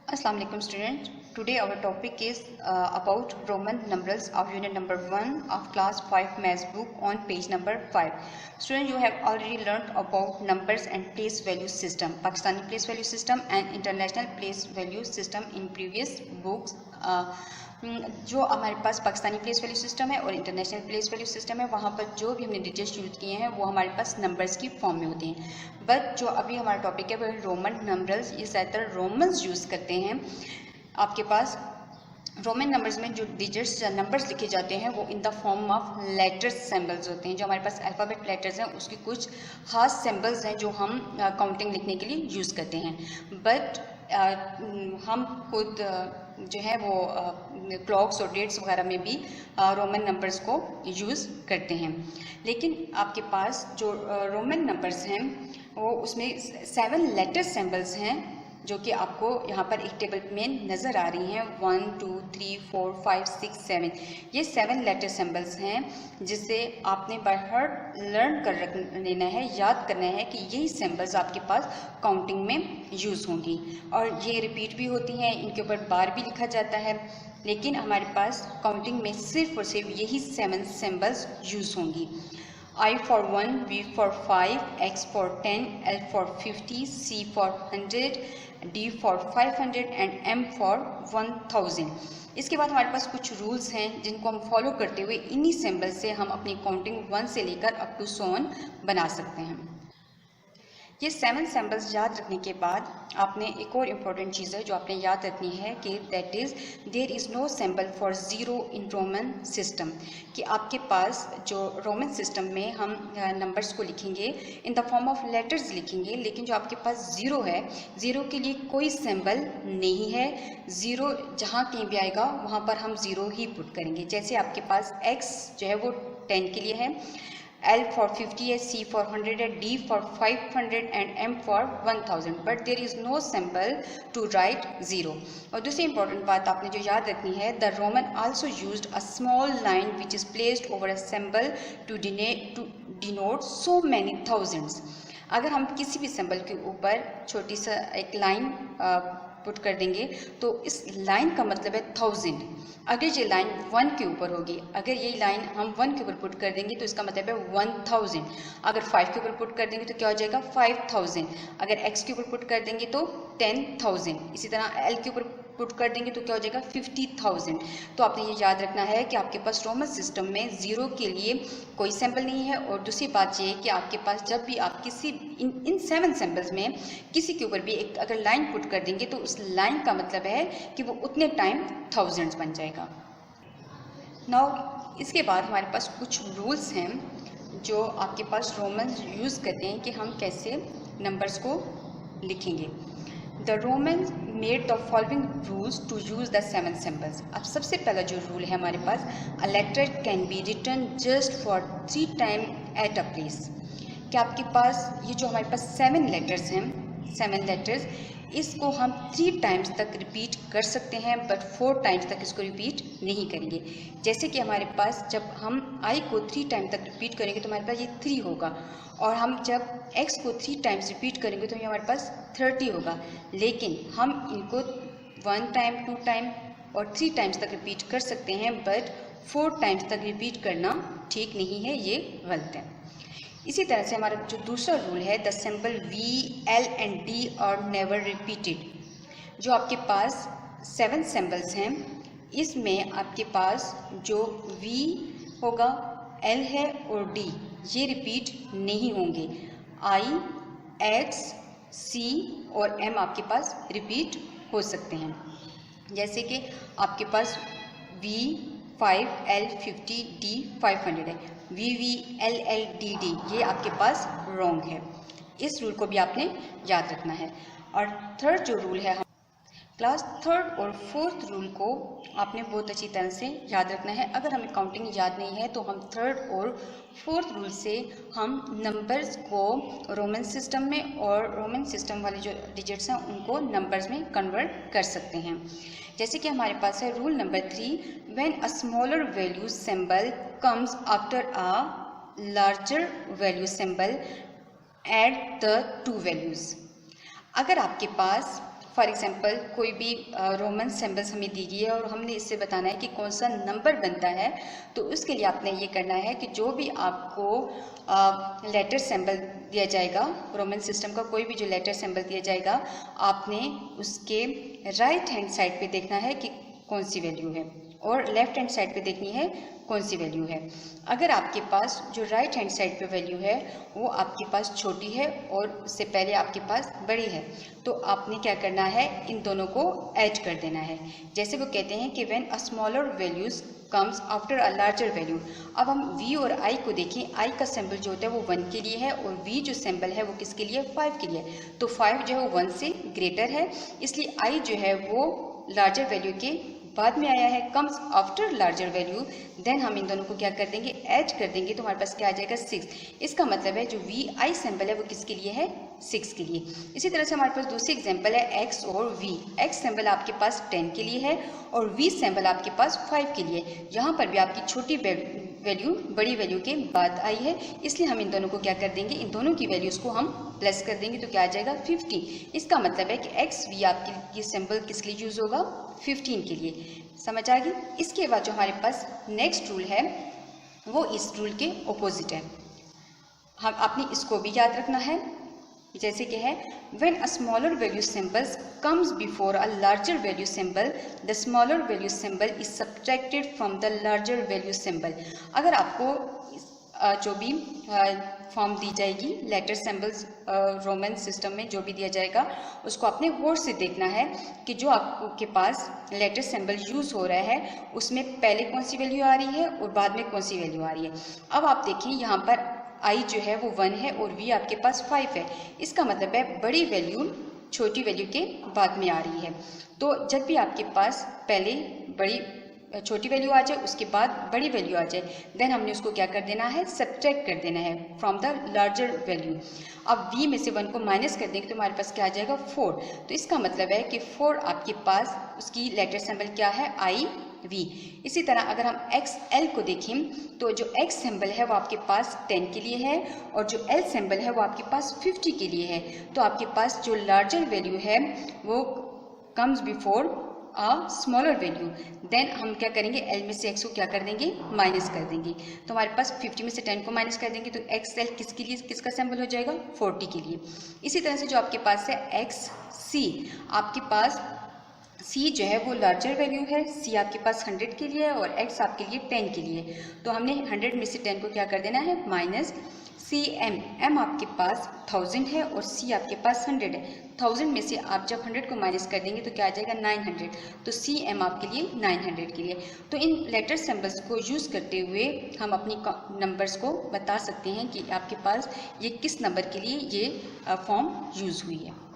Assalamu alaikum student. Today our topic is about Roman numerals of unit number 1 of class 5 maths book on page number 5. Student, you have already learnt about numbers and place value system, Pakistani place value system and international place value system in previous books. जो हमारे पास Pakistani place value system है और international place value system है, वहाँ पर जो भी हमने डिजिट्स यूज किए हैं वो हमारे पास नंबर्स की फॉर्म में होते हैं। बट जो अभी हमारा टॉपिक है वो रोमन नंबर्स, ये ज़्यादातर रोमन्स यूज़ करते हैं। आपके पास रोमन नंबर्स में जो डिजिट्स या नंबर्स लिखे जाते हैं वो in the form of letters symbols होते हैं। जो हमारे पास अल्फ़ाबेट लेटर्स हैं उसकी कुछ खास सिंबल्स हैं जो हम काउंटिंग लिखने के लिए यूज़ करते हैं। बट हम खुद जो है वो क्लॉक्स और डेट्स वगैरह में भी रोमन नंबर्स को यूज़ करते हैं। लेकिन आपके पास जो रोमन नंबर्स हैं वो उसमें 7 लेटर सिंबल्स हैं जो कि आपको यहाँ पर एक टेबल में नज़र आ रही हैं। 1 2 3 4 5 6 7 ये 7 लेटर सिंबल्स हैं जिसे आपने बाय हार्ट लर्न कर रख लेना है, याद करना है कि यही सिंबल्स आपके पास काउंटिंग में यूज़ होंगी और ये रिपीट भी होती हैं, इनके ऊपर बार भी लिखा जाता है। लेकिन हमारे पास काउंटिंग में सिर्फ और सिर्फ यही 7 सिंबल्स यूज़ होंगी। I for 1, B for 5, X for 10, L for 50, C for 100, D for 500 and M for 1000। इसके बाद हमारे पास कुछ रूल्स हैं जिनको हम फॉलो करते हुए इन्हीं सिंबल से हम अपनी काउंटिंग 1 से लेकर अप टू 100 बना सकते हैं। ये 7 सिंबल्स याद रखने के बाद आपने एक और इम्पॉर्टेंट चीज़ है जो आपने याद रखनी है कि that is there is no symbol for zero in Roman system. कि आपके पास जो रोमन सिस्टम में हम नंबर्स को लिखेंगे in the form of letters लिखेंगे, लेकिन जो आपके पास ज़ीरो है, ज़ीरो के लिए कोई सिंबल नहीं है। ज़ीरो जहाँ कहीं भी आएगा वहाँ पर हम ज़ीरो ही पुट करेंगे। जैसे आपके पास एक्स जो है वो 10 के लिए है, L for 50 है, C for 100 है, D for 500 and M for 1000, but there is no symbol to write zero। और दूसरी important बात आपने जो याद रखनी है, the Roman also used a small line which is placed over a symbol to denote so many thousands। अगर हम किसी भी सिंबल के ऊपर छोटी सा एक लाइन पुट कर देंगे तो इस लाइन का मतलब है 1000। अगर ये लाइन 1 के ऊपर होगी, अगर ये लाइन हम 1 के ऊपर पुट कर देंगे तो इसका मतलब है 1000। अगर 5 के ऊपर पुट कर देंगे तो क्या हो जाएगा 5000। अगर x के ऊपर पुट कर देंगे तो 10000। इसी तरह l के ऊपर पुट कर देंगे तो क्या हो जाएगा 50000। तो आपने ये याद रखना है कि आपके पास रोमन सिस्टम में ज़ीरो के लिए कोई सिंबल नहीं है। और दूसरी बात ये है कि आपके पास जब भी आप किसी इन 7 सिंबल्स में किसी के ऊपर भी एक अगर लाइन पुट कर देंगे तो उस लाइन का मतलब है कि वो उतने टाइम थाउजेंड्स बन जाएगा। नाउ इसके बाद हमारे पास कुछ रूल्स हैं जो आपके पास रोमन यूज़ करते हैं कि हम कैसे नंबर्स को लिखेंगे। The Roman made the following rules to use the 7 symbols. अब सबसे पहला जो रूल है हमारे पास, a letter can be written just for 3 time at a place. कि आपके पास ये जो हमारे पास 7 लेटर्स हैं, 7 लेटर्स, इसको हम 3 टाइम्स तक रिपीट कर सकते हैं बट 4 टाइम्स तक इसको रिपीट नहीं करेंगे। जैसे कि हमारे पास जब हम आई को 3 टाइम तक रिपीट करेंगे तो हमारे पास ये 3 होगा, और हम जब x को 3 टाइम्स रिपीट करेंगे तो ये हमारे पास 30 होगा। लेकिन हम इनको 1 टाइम 2 टाइम और 3 टाइम्स तक रिपीट कर सकते हैं बट 4 टाइम्स तक रिपीट करना ठीक नहीं है, ये गलत है। इसी तरह से हमारा जो दूसरा रूल है, the symbol V, L and D are never repeated. जो आपके पास 7 सिंबल्स हैं इसमें आपके पास जो V होगा, L है और D ये रिपीट नहीं होंगे। I, X, C और M आपके पास रिपीट हो सकते हैं। जैसे कि आपके पास V 5, L 50, D 500 है, VV, LL, DD ये आपके पास रॉन्ग है। इस रूल को भी आपने याद रखना है। और थर्ड जो रूल है, क्लास 3rd और 4th रूल को आपने बहुत अच्छी तरह से याद रखना है। अगर हमें काउंटिंग याद नहीं है तो हम 3rd और 4th रूल से हम नंबर्स को रोमन सिस्टम में और रोमन सिस्टम वाले जो डिजिट्स हैं उनको नंबर्स में कन्वर्ट कर सकते हैं। जैसे कि हमारे पास है rule number 3, when a smaller value symbol comes after a larger value symbol add the 2 values. अगर आपके पास फॉर एग्जांपल कोई भी रोमन सिंबल्स हमें दी गई है और हमने इससे बताना है कि कौन सा नंबर बनता है, तो उसके लिए आपने ये करना है कि जो भी आपको लेटर सिंबल दिया जाएगा, रोमन सिस्टम का कोई भी जो लेटर सिंबल दिया जाएगा, आपने उसके राइट हैंड साइड पे देखना है कि कौन सी वैल्यू है और लेफ्ट हैंड साइड पे देखनी है कौन सी वैल्यू है। अगर आपके पास जो राइट हैंड साइड पे वैल्यू है वो आपके पास छोटी है और उससे पहले आपके पास बड़ी है, तो आपने क्या करना है, इन दोनों को ऐड कर देना है। जैसे वो कहते हैं कि when a smaller values comes after a larger value. अब हम v और i को देखें, i का सिंबल जो होता है वो 1 के लिए है और v जो सिंबल है वो किसके लिए, 5 के लिए। तो 5 जो है वो 1 से ग्रेटर है, इसलिए i जो है वो लार्जर वैल्यू के बाद में आया है, comes after larger value. Then हम इन दोनों को क्या कर देंगे, ऐड कर देंगे, तो हमारे पास क्या आ जाएगा 6। इसका मतलब है जो वी आई सिंबल है वो किसके लिए है, 6 के लिए। इसी तरह से हमारे पास दूसरी एग्जांपल है x और v। x सिंबल आपके पास 10 के लिए है और v सिंबल आपके पास 5 के लिए। यहाँ पर भी आपकी छोटी वैल्यू बड़ी वैल्यू के बाद आई है, इसलिए हम इन दोनों को क्या कर देंगे, इन दोनों की वैल्यूज को हम प्लस कर देंगे, तो क्या आ जाएगा 50। इसका मतलब है कि एक्स वी आपके ये सिंबल किस लिए यूज होगा, 15 के लिए। समझ आ गई। इसके बाद जो हमारे पास नेक्स्ट रूल है वो इस रूल के ऑपोजिट है, हम आपने इसको भी याद रखना है। जैसे कि है when a smaller value symbols comes before a larger value symbol, the smaller value symbol is subtracted from the larger value symbol. अगर आपको जो भी फॉर्म दी जाएगी लेटर सिंबल्स रोमन सिस्टम में जो भी दिया जाएगा, उसको आपने गौर से देखना है कि जो आपके पास लेटर सिंबल यूज़ हो रहा है उसमें पहले कौन सी वैल्यू आ रही है और बाद में कौन सी वैल्यू आ रही है। अब आप देखिए यहाँ पर आई जो है वो 1 है और वी आपके पास 5 है, इसका मतलब है बड़ी वैल्यू छोटी वैल्यू के बाद में आ रही है। तो जब भी आपके पास पहले छोटी वैल्यू आ जाए उसके बाद बड़ी वैल्यू आ जाए, देन हमने उसको क्या कर देना है, सब्ट्रैक्ट कर देना है फ्रॉम द लार्जर वैल्यू। अब v में से 1 को माइनस कर देंगे तो हमारे पास क्या आ जाएगा 4। तो इसका मतलब है कि 4 आपके पास उसकी लेटर सिंबल क्या है, आई v। इसी तरह अगर हम xl को देखें तो जो x सिंबल है वो आपके पास 10 के लिए है और जो l सिंबल है वो आपके पास 50 के लिए है। तो आपके पास जो लार्जर वैल्यू है वो comes before a smaller value. Then हम क्या करेंगे, l में से x को क्या कर देंगे, माइनस कर देंगे। तो हमारे पास 50 में से 10 को माइनस कर देंगे तो xl किसके लिए, किसका सिंबल हो जाएगा, 40 के लिए। इसी तरह से जो आपके पास है xc, आपके पास c जो है वो लार्जर वैल्यू है, c आपके पास 100 के लिए है और x आपके लिए 10 के लिए। तो हमने 100 में से 10 को क्या कर देना है, माइनस cm। m आपके पास 1000 है और c आपके पास 100 है। 1000 में से आप जब 100 को माइनस कर देंगे तो क्या आ जाएगा 900। तो cm आपके लिए 900 के लिए। तो इन लेटर सिंबल्स को यूज़ करते हुए हम अपनी नंबर्स को बता सकते हैं कि आपके पास ये किस नंबर के लिए ये फॉर्म यूज़ हुई है।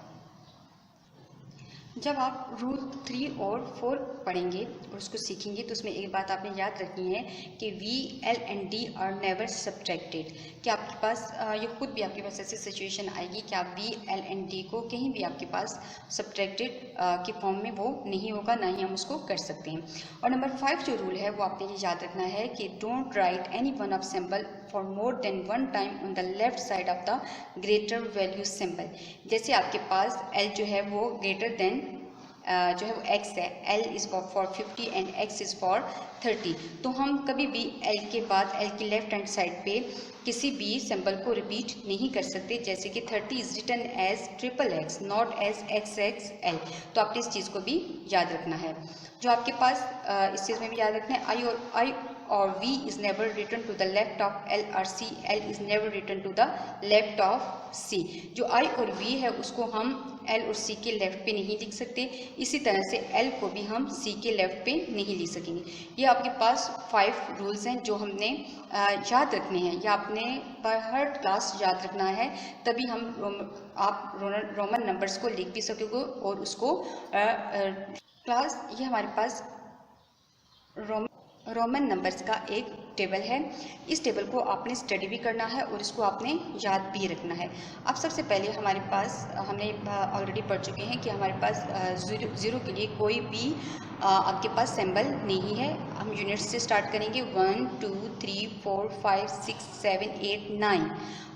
जब आप रूल 3 और 4 पढ़ेंगे और उसको सीखेंगे तो उसमें एक बात आपने याद रखनी है कि V L and D R never subtracted. कि आपके पास ये खुद भी आपके पास ऐसी सिचुएशन आएगी कि आप वी एल एंड डी को कहीं भी आपके पास सब्ट्रैक्टेड के फॉर्म में वो नहीं होगा, ना ही हम उसको कर सकते हैं। और नंबर 5 जो रूल है वो आपने ये याद रखना है कि don't write any one of symbol for more than 1 time on the left side of the greater value symbol. जैसे आपके पास l जो है वो ग्रेटर देन जो है वो x है, l is for 50 and x is for 30। तो हम कभी भी l के बाद l की लेफ्ट हैंड साइड पे किसी भी सिंबल को रिपीट नहीं कर सकते। जैसे कि 30 is written as XXX not as XXL। तो आपने इस चीज़ को भी याद रखना है। जो आपके पास इस चीज़ में भी याद रखना है, I और V is never written to the left of L or C, L is never written to the left of C। जो I और V है उसको हम L और C के लेफ्ट पे नहीं लिख सकते, इसी तरह से L को भी हम C के लेफ्ट पे नहीं लिख सकेंगे। ये आपके पास 5 रूल्स हैं जो हमने याद रखने हैं, या आपने पर हर क्लास याद रखना है, तभी आप रोमन नंबर्स को लिख भी सकोगे। और उसको क्लास ये हमारे पास रोमन नंबर्स का एक टेबल है। इस टेबल को आपने स्टडी भी करना है और इसको आपने याद भी रखना है। अब सबसे पहले हमारे पास हमने ऑलरेडी पढ़ चुके हैं कि हमारे पास ज़ीरो के लिए कोई भी आपके पास सिंबल नहीं है। हम यूनिट्स से स्टार्ट करेंगे 1 2 3 4 5 6 7 8 9।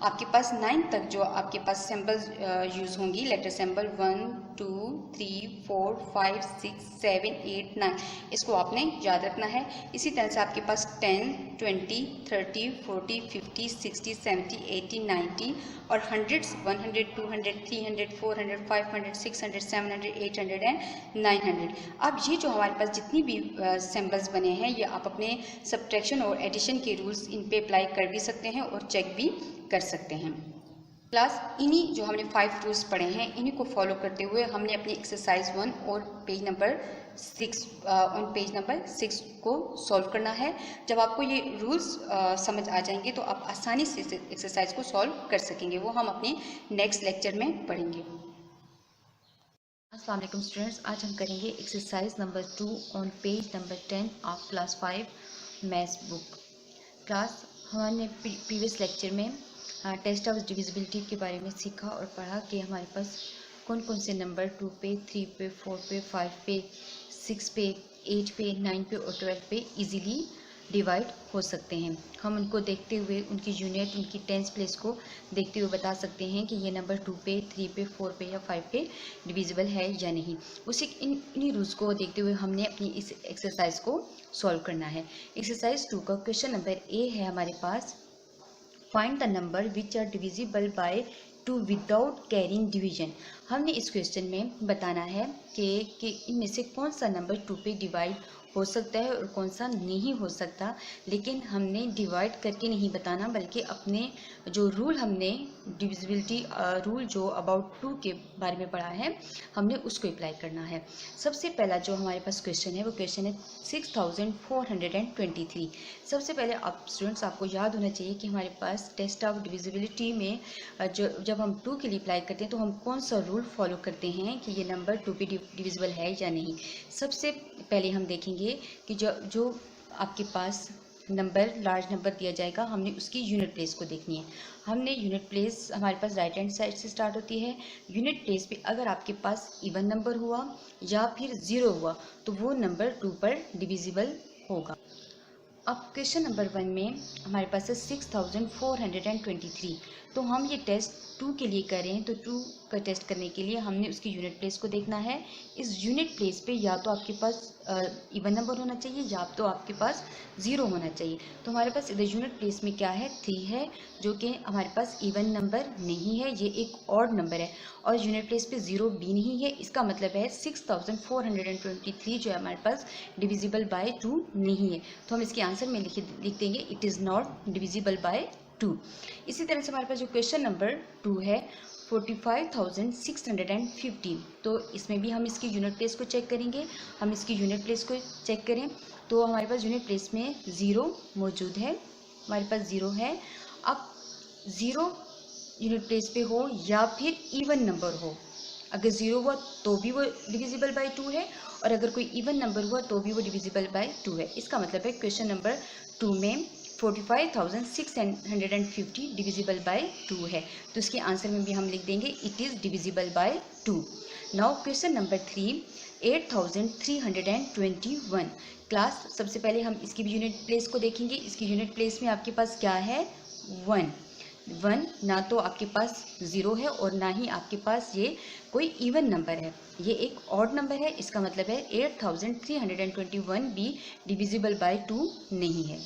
आपके पास 9 तक जो आपके पास सिंबल्स यूज़ होंगी, लेटर सिंबल 1 2 3 4 5 6 7 8 9, इसको आपने याद रखना है। इसी तरह से आपके पास 10 20 30 40 50 60 70 80 90 और हंड्रेड्स 100 200 300 400 500 600 700 800 एंड 900। अब ये जो हमारे पास जितनी भी सिंबल्स बने हैं, ये आप अपने सब्ट्रैक्शन और एडिशन के रूल्स इन पे अप्लाई कर भी सकते हैं और चेक भी कर सकते हैं। क्लास इन्हीं जो हमने 5 रूल्स पढ़े हैं, इन्हीं को फॉलो करते हुए हमने अपनी एक्सरसाइज 1 और पेज नंबर 6 को सॉल्व करना है। जब आपको ये रूल्स समझ आ जाएंगे तो आप आसानी से इस एक्सरसाइज को सॉल्व कर सकेंगे। वो हम अपने नेक्स्ट लेक्चर में पढ़ेंगे। अस्सलाम वालेकुम स्टूडेंट्स, आज हम करेंगे exercise number 2 on page number 10 of class 5 maths book. Class हमने प्रीवियस लेक्चर में टेस्ट ऑफ डिविजिबिलिटी के बारे में सीखा और पढ़ा कि हमारे पास कौन कौन से नंबर 2 पे 3 पे 4 पे 5 पे 6 पे 8 पे 9 पे और 12 पे इजीली डिवाइड हो सकते हैं। हम उनको देखते हुए उनकी यूनिट, उनकी टेंस प्लेस को देखते हुए बता सकते हैं कि ये नंबर 2 पे 3 पे 4 पे या 5 पे डिविजिबल है या नहीं। उसी इन्हीं रूल्स को देखते हुए हमने अपनी इस एक्सरसाइज को सॉल्व करना है। एक्सरसाइज 2 का क्वेश्चन नंबर ए है हमारे पास, find the number which are divisible by 2 without carrying division. हमने इस क्वेश्चन में बताना है कि इनमें से कौन सा नंबर 2 पे डिवाइड हो सकता है और कौन सा नहीं हो सकता। लेकिन हमने डिवाइड करके नहीं बताना, बल्कि अपने जो रूल हमने डिविजिबिलिटी रूल जो अबाउट 2 के बारे में पढ़ा है, हमने उसको अप्लाई करना है। सबसे पहला जो हमारे पास क्वेश्चन है वो क्वेश्चन है 6423। सबसे पहले आप स्टूडेंट्स आपको याद होना चाहिए कि हमारे पास टेस्ट ऑफ डिविजिबिलिटी में जब हम 2 के लिए अप्लाई करते हैं तो हम कौन सा रूल फॉलो करते हैं कि ये नंबर 2 पे डिविजिबल है या नहीं। सबसे पहले हम देखेंगे कि जो आपके पास नंबर लार्ज नंबर दिया जाएगा, हमने उसकी यूनिट प्लेस को देखनी है। हमने यूनिट प्लेस हमारे पास राइट हैंड साइड से स्टार्ट होती है। यूनिट प्लेस पे अगर आपके पास इवन नंबर हुआ या फिर 0 हुआ तो वो नंबर 2 पर डिविजिबल होगा। अब क्वेश्चन नंबर 1 में हमारे पास है 6423। तो हम ये टेस्ट 2 के लिए करें तो 2 का टेस्ट करने के लिए हमने उसकी यूनिट प्लेस को देखना है। इस यूनिट प्लेस पे या तो आपके पास इवन नंबर होना चाहिए या तो आपके पास 0 होना चाहिए। तो हमारे पास इधर यूनिट प्लेस में क्या है, 3 है, जो कि हमारे पास इवन नंबर नहीं है, ये एक ऑड नंबर है। और यूनिट प्लेस पे 0 भी नहीं है, इसका मतलब है 6423 जो है हमारे पास डिविजिबल बाय 2 नहीं है। तो हम इसके आंसर में लिख देंगे it is not divisible by 2। इसी तरह से हमारे पास जो क्वेश्चन नंबर 2 है 45,615। तो इसमें भी हम इसकी यूनिट प्लेस को चेक करेंगे। हम इसकी यूनिट प्लेस को चेक करें तो हमारे पास यूनिट प्लेस में 0 मौजूद है, हमारे पास 0 है। अब 0 यूनिट प्लेस पे हो या फिर इवन नंबर हो, अगर 0 हुआ तो भी वो डिविजिबल बाय 2 है और अगर कोई इवन नंबर हुआ तो भी वो डिविजिबल बाय 2 है। इसका मतलब है क्वेश्चन नंबर 2 में 45,650 डिविजिबल बाय 2 है। तो इसके आंसर में भी हम लिख देंगे it is divisible by 2। Now question number 3 8321। Class सबसे पहले हम इसकी भी यूनिट प्लेस को देखेंगे। इसकी यूनिट प्लेस में आपके पास क्या है, 1। ना तो आपके पास 0 है और ना ही आपके पास ये कोई इवन नंबर है, ये एक ऑड नंबर है। इसका मतलब है 8321 भी डिविजिबल बाय 2 नहीं है।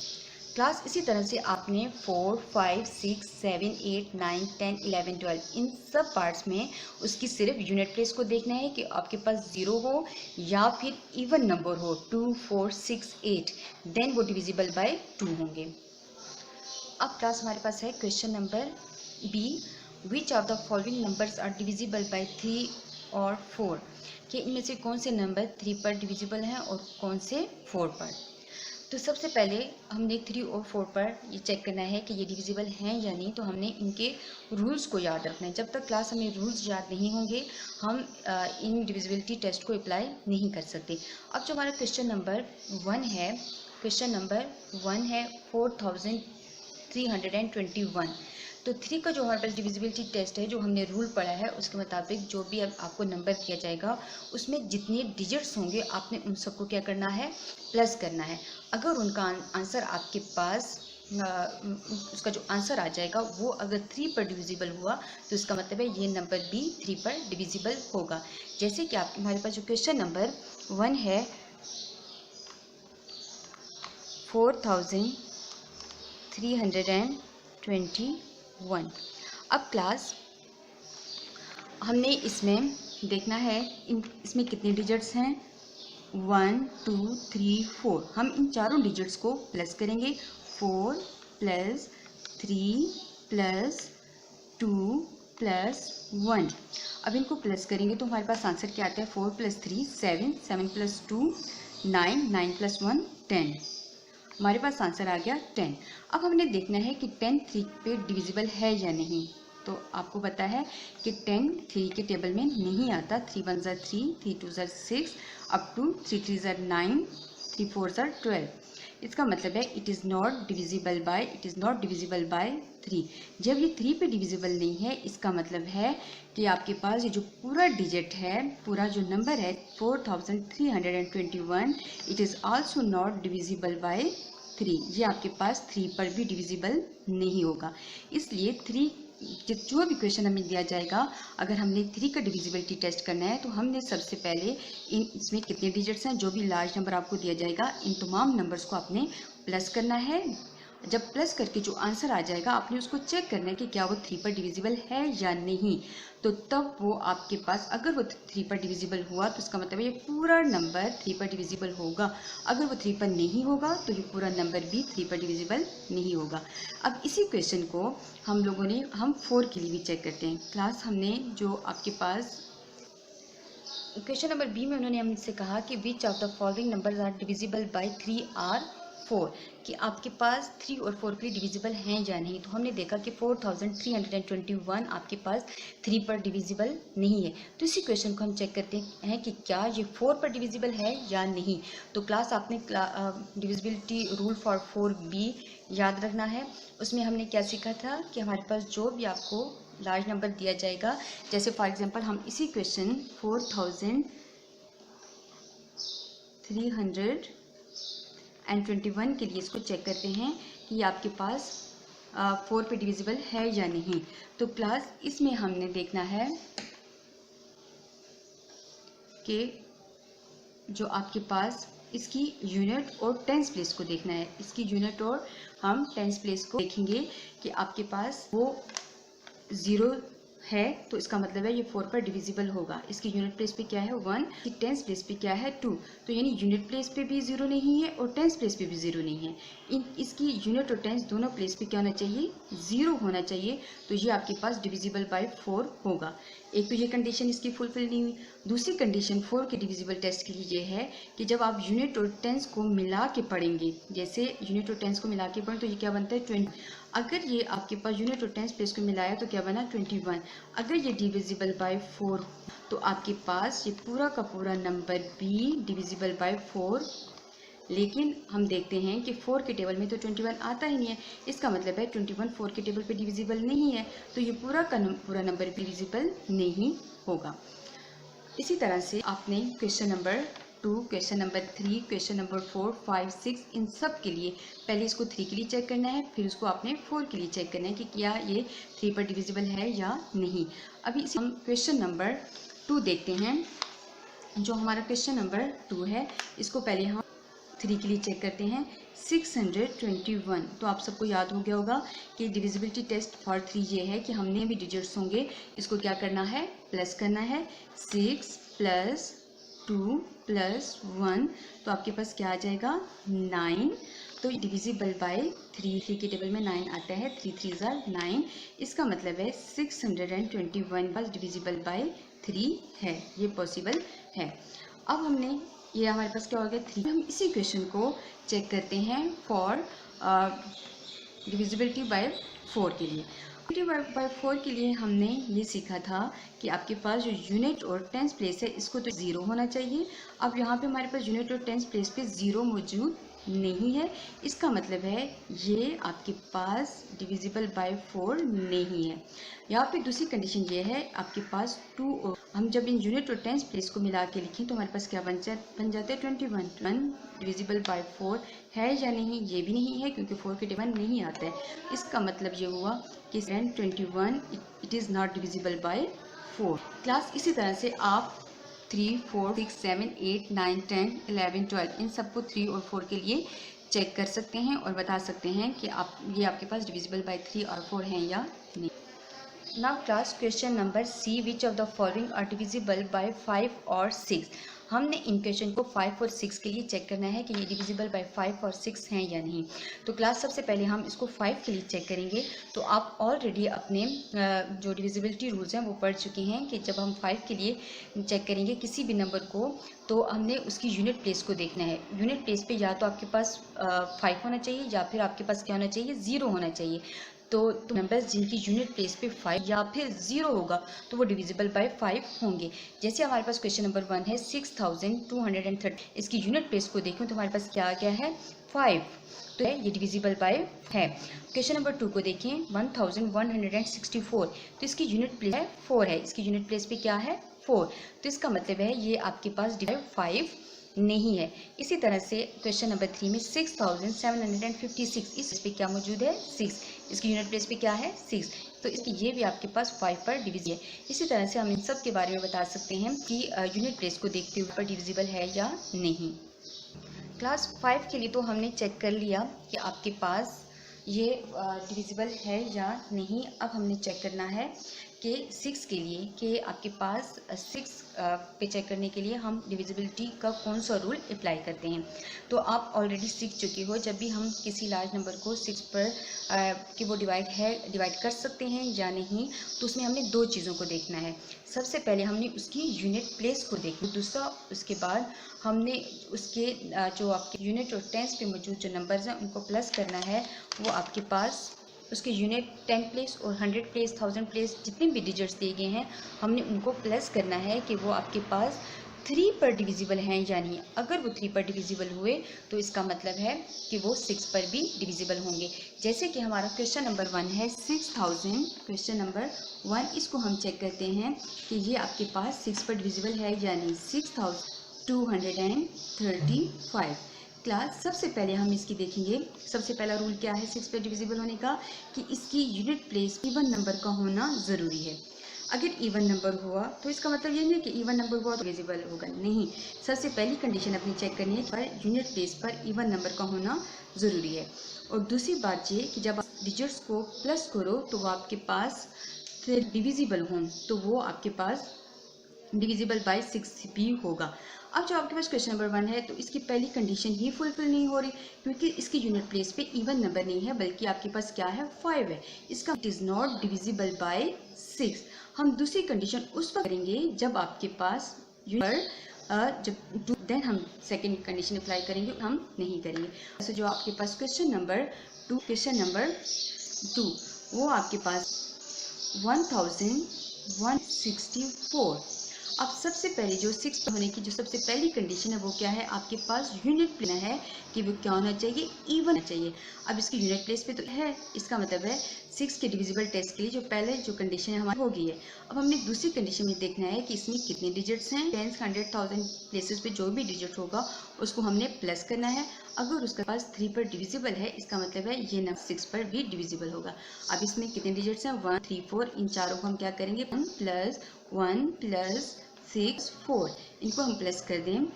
क्लास इसी तरह से आपने 4 5 6 7 8 9 10 11 12 इन सब पार्ट्स में उसकी सिर्फ यूनिट प्लेस को देखना है कि आपके पास 0 हो या फिर इवन नंबर हो 2 4 6 8, देन वो डिविजिबल बाय 2 होंगे। अब क्लास हमारे पास है question number B, which of the following numbers are divisible by 3 और 4। कि इनमें से कौन से नंबर 3 पर डिविजिबल हैं और कौन से 4 पर। तो सबसे पहले हमने 3 और 4 पर ये चेक करना है कि ये डिविजिबल हैं या नहीं। तो हमने इनके रूल्स को याद रखना है। जब तक क्लास हमें रूल्स याद नहीं होंगे हम इन डिविजिबिलिटी टेस्ट को अप्लाई नहीं कर सकते। अब जो हमारा क्वेश्चन नंबर 1 है 4000 321। तो 3 का जो हमारे पास डिविजिबिलिटी टेस्ट है, जो हमने रूल पढ़ा है, उसके मुताबिक जो भी अब आपको नंबर दिया जाएगा उसमें जितने डिजिट्स होंगे आपने उन सबको क्या करना है, प्लस करना है। अगर उनका आंसर आपके पास उसका जो आंसर आ जाएगा वो अगर 3 पर डिविजिबल हुआ तो इसका मतलब है ये नंबर भी 3 पर डिविजिबल होगा। जैसे कि आप हमारे पास जो क्वेश्चन नंबर 1 है 4321। अब क्लास हमने इसमें देखना है इसमें कितने डिजिट्स हैं, 1 2 3 4। हम इन चारों डिजिट्स को प्लस करेंगे, 4 + 3 + 2 + 1। अब इनको प्लस करेंगे तो हमारे पास आंसर क्या आता है, 4 + 3 7, 7 + 2 9, 9 + 1 10। हमारे पास आंसर आ गया 10। अब हमने देखना है कि 10 3 पे डिविजिबल है या नहीं। तो आपको पता है कि 10 3 के टेबल में नहीं आता। 3 1 ज़ा 3, 3 2 ज़ा 6, अप टू 3 3 ज़ा 9, 3 4 ज़ा 12। इसका मतलब है it is not divisible by 3। जब ये 3 पे डिविजिबल नहीं है, इसका मतलब है कि आपके पास ये जो पूरा डिजिट है, पूरा जो नंबर है 4321, it is also not divisible by 3। ये आपके पास 3 पर भी डिविजिबल नहीं होगा। इसलिए 3 जो भी क्वेश्चन हमें दिया जाएगा, अगर हमने 3 का डिविजिबिलिटी टेस्ट करना है तो हमने सबसे पहले इसमें कितने डिजिट्स हैं, जो भी लार्ज नंबर आपको दिया जाएगा, इन तमाम नंबर्स को आपने प्लस करना है। जब प्लस करके जो आंसर आ जाएगा आपने उसको चेक करना है कि क्या वो 3 पर डिविजिबल है या नहीं। तो तब वो आपके पास, अगर वो 3 पर डिविजिबल हुआ तो इसका मतलब है ये पूरा नंबर 3 पर डिविजिबल होगा। अगर वो 3 पर नहीं होगा तो ये पूरा नंबर भी 3 पर डिविजिबल नहीं होगा। अब इसी क्वेश्चन को हम 4 के लिए भी चेक करते हैं। क्लास हमने जो आपके पास क्वेश्चन नंबर बी में उन्होंने हमसे कहा कि which of the following numbers are divisible by 3 और 4, कि आपके पास 3 और 4 के लिए डिविजिबल हैं या नहीं। तो हमने देखा कि 4321 आपके पास 3 पर डिविजिबल नहीं है। तो इसी क्वेश्चन को हम चेक करते हैं कि क्या ये 4 पर डिविजिबल है या नहीं। तो क्लास आपने डिविजिबिलिटी रूल फॉर 4B याद रखना है। उसमें हमने क्या सीखा था कि हमारे पास जो भी आपको लार्ज नंबर दिया जाएगा, जैसे फॉर एग्जांपल हम इसी क्वेश्चन 4321 के लिए इसको चेक करते हैं कि ये आपके पास 4 पे डिविजिबल है या नहीं। तो क्लास इसमें हमने देखना है कि जो आपके पास इसकी यूनिट और टेंस प्लेस को देखना है। इसकी यूनिट और हम टेंस प्लेस को देखेंगे कि आपके पास वो 0 है तो इसका मतलब है ये 4 पर डिविजिबल होगा। इसकी यूनिट प्लेस पे क्या है 1, इसकी टेंस प्लेस पे क्या है 2। तो यानी यूनिट प्लेस पे भी 0 नहीं है और टेंस प्लेस पे भी 0 नहीं है। इसकी यूनिट और टेंस दोनों प्लेस पे क्या होना चाहिए, 0 होना चाहिए। तो ये आपके पास डिविजिबल बाय 4 होगा। एक तो ये कंडीशन इसकी फुलफिल नहीं हुई। दूसरी कंडीशन 4 के डिविजिबल टेस्ट के लिए ये है कि जब आप यूनिट और टेंस को मिला के पढ़ेंगे, जैसे यूनिट और टेंस को मिला के पढ़ें तो ये क्या बनता है 20। अगर ये आपके पास यूनिट और टेंस प्लेस को मिलाया तो क्या बना 21। अगर ये डिविजिबल बाय 4 तो आपके पास ये पूरा का पूरा नंबर भी डिविजिबल बाय 4। लेकिन हम देखते हैं कि 4 के टेबल में तो 21 आता ही नहीं है। इसका मतलब है 21 4 के टेबल पे डिविजिबल नहीं है, तो ये पूरा का पूरा नंबर डिविजिबल नहीं होगा। इसी तरह से आपने question number 2, question number 3, question number 4, 5, 6 इन सब के लिए पहले इसको 3 के लिए चेक करना है, फिर उसको आपने 4 के लिए चेक करना है कि क्या ये 3 पर डिविजिबल है या नहीं। अभी हम क्वेश्चन नंबर 2 देखते हैं। जो हमारा क्वेश्चन नंबर 2 है इसको पहले हम 3 के लिए चेक करते हैं। 621, तो आप सबको याद हो गया होगा कि डिविजिबिलिटी टेस्ट फॉर 3 ये है कि हमने भी डिजिट्स होंगे इसको क्या करना है, प्लस करना है। 6 + 2 + 1 तो आपके पास क्या आ जाएगा 9। तो डिविजिबल बाय 3 के टेबल में 9 आता है, 3 3 ज़ा 9। इसका मतलब है 621 पास डिविजिबल बाय 3 है, ये पॉसिबल है। अब हमने ये हमारे पास क्या हो गया 3। हम इसी क्वेश्चन को चेक करते हैं फॉर डिविजिबिलिटी बाय 4 के लिए। डिविजिबिलिटी बाय 4 के लिए हमने ये सीखा था कि आपके पास जो यूनिट और टेंस प्लेस है इसको तो 0 होना चाहिए। अब यहाँ पे हमारे पास यूनिट और टेंस प्लेस पे 0 मौजूद नहीं है, इसका मतलब है ये आपके पास डिविजिबल बाय 4 नहीं है। यहाँ पे दूसरी कंडीशन ये है, आपके पास 2, हम जब इन यूनिट और टेंस प्लेस को मिला के लिखें तो हमारे पास क्या बन जाते हैं 21। 1 डिविजिबल बाय 4 है या नहीं, ये भी नहीं है क्योंकि 4 के टेबल नहीं आता है। इसका मतलब ये हुआ कि 21 it is not divisible by 4। Class इसी तरह से आप 3, 4, 6, 7, 8, 9, 10, 11, 12 इन सबको 3 और 4 के लिए चेक कर सकते हैं और बता सकते हैं कि ये आपके पास डिविजिबल बाय 3 और 4 हैं या नहीं। Now class question number C, which of the following are divisible by 5 और 6। हमने इन क्वेश्चन को 5 और 6 के लिए चेक करना है कि ये डिविजिबल बाय 5 और 6 हैं या नहीं। तो क्लास सबसे पहले हम इसको 5 के लिए चेक करेंगे। तो आप ऑलरेडी अपने जो डिविजिबिलिटी रूल्स हैं वो पढ़ चुके हैं कि जब हम 5 के लिए चेक करेंगे किसी भी नंबर को, तो हमने उसकी यूनिट प्लेस को देखना है। यूनिट प्लेस पे या तो आपके पास 5 होना चाहिए या फिर आपके पास क्या होना चाहिए, 0 होना चाहिए। तो नंबर्स जिनकी यूनिट प्लेस पे 5 या फिर 0 होगा तो वो डिविजिबल बाय 5 होंगे। जैसे हमारे पास क्वेश्चन नंबर 1 है 6230, इसकी यूनिट प्लेस को देखें तो हमारे पास क्या आ गया है 5, तो ये डिविजिबल बाय है। क्वेश्चन नंबर 2 को देखें 1164, तो इसकी यूनिट प्लेस है 4 है, इसकी यूनिट प्लेस पे क्या है 4, तो इसका मतलब है ये आपके पास डिविजिबल 5 नहीं है। इसी तरह से क्वेश्चन नंबर 3 में 6756, इस पे क्या मौजूद है 6, इसकी यूनिट प्लेस पे क्या है 6, तो इसकी ये भी आपके पास 5 पर डिविजिबल है। इसी तरह से हम इन सब के बारे में बता सकते हैं कि यूनिट प्लेस को देखते हुए पर डिविजिबल है या नहीं। क्लास 5 के लिए तो हमने चेक कर लिया कि आपके पास ये डिविजिबल है या नहीं। अब हमने चेक करना है कि 6 के लिए कि आपके पास 6 पे चेक करने के लिए हम डिविजिबिलिटी का कौन सा रूल अप्लाई करते हैं। तो आप ऑलरेडी सीख चुके हो, जब भी हम किसी लार्ज नंबर को 6 पर कि वो डिवाइड कर सकते हैं या नहीं, तो उसमें हमने 2 चीज़ों को देखना है। सबसे पहले हमने उसकी यूनिट प्लेस को देखना, दूसरा उसके बाद हमने उसके जो आपके यूनिट और टेंस पे मौजूद जो नंबर्स हैं उनको प्लस करना है। वो आपके पास उसके यूनिट 10 प्लेस और 100 प्लेस 1000 प्लेस जितने भी डिजिट्स दिए गए हैं हमने उनको प्लस करना है कि वो आपके पास 3 पर डिविजिबल हैं या नहीं। अगर वो 3 पर डिविजिबल हुए तो इसका मतलब है कि वो 6 पर भी डिविजिबल होंगे। जैसे कि हमारा क्वेश्चन नंबर 1 है 6000, क्वेश्चन नंबर 1 इसको हम चेक करते हैं कि ये आपके पास 6 पर डिविजिबल है या नहीं। 6235। क्लास सबसे पहले हम इसकी देखेंगे, सबसे पहला रूल क्या है 6 पर डिविजिबल होने का, कि इसकी यूनिट प्लेस इवन नंबर का होना ज़रूरी है। अगर इवन नंबर हुआ तो इसका मतलब ये नहीं कि इवन नंबर हुआ तो डिविजिबल होगा, नहीं। सबसे पहली कंडीशन अपनी चेक करनी है पर यूनिट प्लेस पर इवन नंबर का होना ज़रूरी है। और दूसरी बात ये कि जब आप डिजिट्स को प्लस करो तो वो आपके पास डिविजिबल हों तो वो आपके पास डिविजिबल बाय 6 भी होगा। अब जो आपके पास क्वेश्चन नंबर 1 है तो इसकी पहली कंडीशन ही फुलफिल नहीं हो रही क्योंकि इसकी यूनिट प्लेस पे इवन नंबर नहीं है बल्कि आपके पास क्या है 5 है। इसका it is not divisible by 6। हम दूसरी कंडीशन उस वक्त करेंगे जब आपके पास जब देन हम सेकेंड कंडीशन अप्लाई करेंगे, हम नहीं करेंगे। तो जो आपके पास क्वेश्चन नंबर 2 वो आपके पास 1164। अब सबसे पहले जो 6 होने की जो सबसे पहली कंडीशन है वो क्या है, आपके पास यूनिट प्लेस है कि वो क्या होना चाहिए, इवन होना चाहिए। अब इसकी यूनिट प्लेस पे तो है, इसका मतलब है 6 के डिविजिबल टेस्ट के लिए जो पहले जो कंडीशन है हमारी हो गई है। अब हमने दूसरी कंडीशन में देखना है कि इसमें कितने डिजिट्स हैं। 10, 100, 1000 प्लेसेस पे जो भी डिजिट होगा उसको हमने प्लस करना है। अगर उसके पास 3 पर डिविजिबल है इसका मतलब है ये नंबर 6 पर भी डिविजिबल होगा। अब इसमें कितने डिजिट्स हैं 1, 3, 4, इन चारों को हम क्या करेंगे 1 + 6 4, इनको हम प्लस कर दें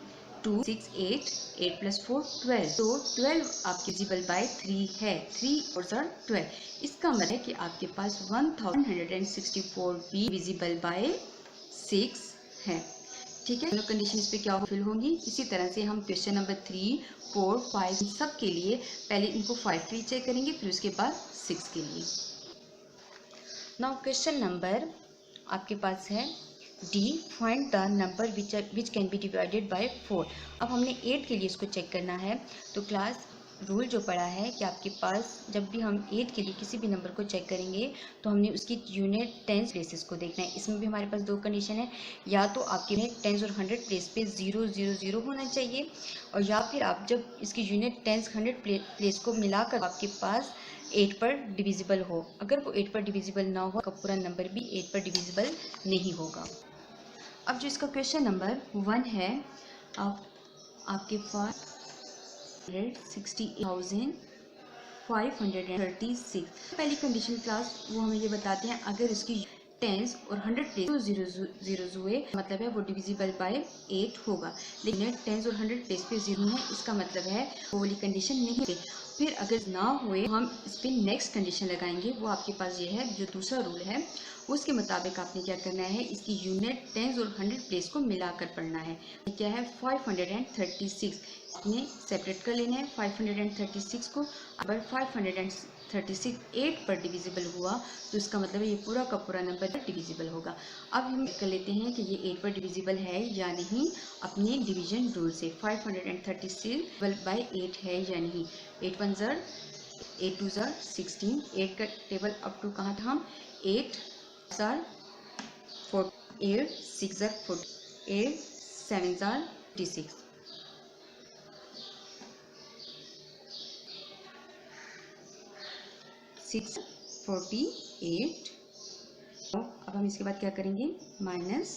2 6 8 8 + 4 12, तो 12 आपके डिविजिबल बाय 3 है। 3 और 12, इसका मतलब है कि आपके पास 1164 भी डिविजिबल बाय 6 है। ठीक है, दोनों कंडीशन इस पे क्या फिल होंगी। इसी तरह से हम क्वेश्चन नंबर 3, 4, 5 सब के लिए पहले इनको 5 के लिए चेक करेंगे फिर उसके बाद 6 के लिए। नाउ क्वेश्चन नंबर आपके पास है D, find the number which can be divided bye 4। अब हमने 8 के लिए इसको चेक करना है। तो क्लास रूल जो पढ़ा है कि आपके पास जब भी हम 8 के लिए किसी भी नंबर को चेक करेंगे तो हमने उसकी यूनिट टेंस प्लेसेस को देखना है। इसमें भी हमारे पास दो कंडीशन है, या तो आपके यूनिट टेंस और 100 प्लेस पे 0 0 0 होना चाहिए, और या फिर आप जब इसकी यूनिट टेंस 100 प्लेस को मिलाकर आपके पास 8 पर डिविजिबल हो। अगर वो 8 पर डिविजिबल ना हो, पूरा नंबर भी 8 पर डिविजिबल नहीं होगा। अब जो इसका क्वेश्चन नंबर 1 है, आपके पास 168,536 पहली कंडीशन क्लास वो हमें ये बताते हैं, अगर इसकी टेंस और 100 प्लेस 0 हुए, मतलब है वो डिविजिबल बाय 8 होगा। लेकिन टेंस और 100 प्लेस पे 0 है, इसका मतलब है वो वाली कंडीशन नहीं है। फिर अगर ना हुए हम इस पर नेक्स्ट कंडीशन लगाएंगे, वो आपके पास ये है, जो दूसरा रूल है उसके मुताबिक आपने क्या करना है, इसकी यूनिट टेंस और 100 प्लेस को मिलाकर पढ़ना है। क्या है 536, आपने सेपरेट कर लेना है 536 को। अगर 536 8 पर डिविजिबल हुआ तो इसका मतलब है ये पूरा का पूरा नंबर डिविजिबल होगा। अब हम कर लेते हैं कि ये 8 पर डिविजिबल है या नहीं अपने डिवीजन रूल से। 536 बाय 8 है या नहीं। 8 1 ज़र 8 2 ज़र 16, 8 का टेबल अप टू कहाँ था हम, 8 ज़र 4, 8 6 ज़र 4, 8 7 ज़र 26, 648। अब हम इसके बाद क्या करेंगे, माइनस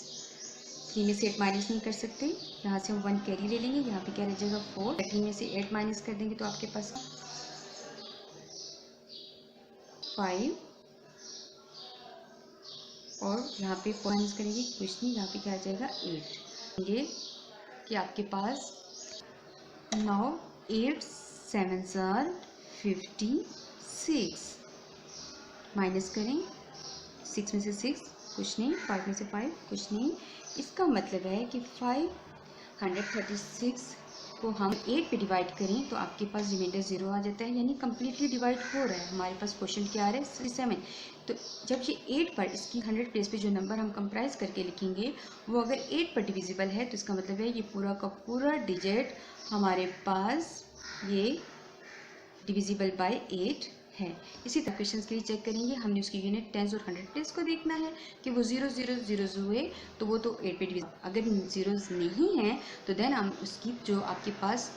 3 में से 8 माइनस नहीं कर सकते, यहाँ से हम 1 कैरी ले लेंगे, यहाँ पे क्या रह जाएगा 4। 3 में से 8 माइनस कर देंगे तो आपके पास 5, और यहाँ पे 4 माइनस करेंगे कुछ नहीं, यहाँ पे क्या आ जाएगा 8। ये कि आपके पास नाउ 8 7 ज़र 56, माइनस करें 6 में से 6 कुछ नहीं, 5 में से 5 कुछ नहीं। इसका मतलब है कि 536 को हम 8 पे डिवाइड करें तो आपके पास रिमाइंडर 0 आ जाता है, यानी कम्प्लीटली डिवाइड हो रहा है। हमारे पास क्वेश्चन क्या आ रहा है 67। तो जब ये 8 पर इसकी 100 प्लेस पे जो नंबर हम कंप्राइज करके लिखेंगे वो अगर 8 पर डिविजिबल है तो इसका मतलब है ये पूरा का पूरा डिजिट हमारे पास ये डिविजिबल बाय 8 है। इसी तरह क्वेश्चन के लिए चेक करेंगे, हमने उसकी यूनिट टेंस और 100 प्लेस को देखना है कि वो 0 0 0 हुए तो वो तो 8 पे डिविजिबल। अगर जीरोज नहीं है तो देन हम उसकी जो आपके पास